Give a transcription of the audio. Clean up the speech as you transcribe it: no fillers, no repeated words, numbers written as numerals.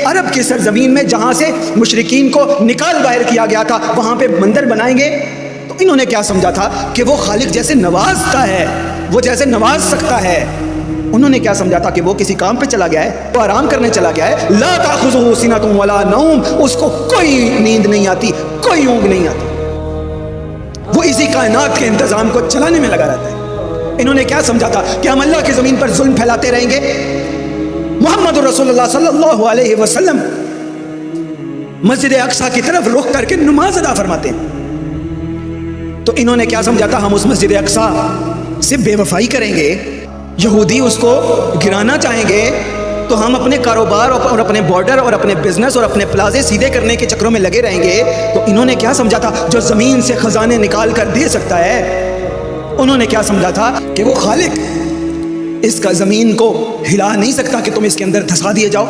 अरब की सरजमीन में जहाँ से मुशरिकीन को निकाल बाहर किया गया था, वहाँ पे मंदिर बनाएंगे। तो इन्होंने क्या समझा था कि वो खालिक जैसे नवाजता है, वो जैसे नवाज सकता है। उन्होंने क्या समझा था कि वो किसी काम पे चला गया है, वो आराम करने चला गया है। ला ताखुज़ुहु सिनतुन वला नौम, उसको कोई नींद नहीं आती, कोई ऊँघ नहीं आती, वो इसी कायनात के इंतजाम को चलाने में लगा रहता है। इन्होंने क्या समझा था कि हम अल्लाह की ज़मीन पर जुल्म फैलाते रहेंगे। मोहम्मद रसूलुल्लाह सल्लल्लाहु अलैहि वसल्लम मस्जिद अक्सा की तरफ रुख करके नमाज अदा फरमाते हैं। तो इन्होंने क्या समझा था, हम उस मस्जिद अक्सा से बेवफाई करेंगे, यहूदी उसको गिराना चाहेंगे, तो हम अपने कारोबार और अपने बॉर्डर और अपने बिजनेस और अपने प्लाजे सीधे करने के चक्रों में लगे रहेंगे। तो इन्होंने क्या समझा था, जो ज़मीन से ख़जाने निकाल कर दे सकता है, उन्होंने क्या समझा था कि वो खालिक इसका ज़मीन को हिला नहीं सकता कि तुम इसके अंदर धंसा दिए जाओ।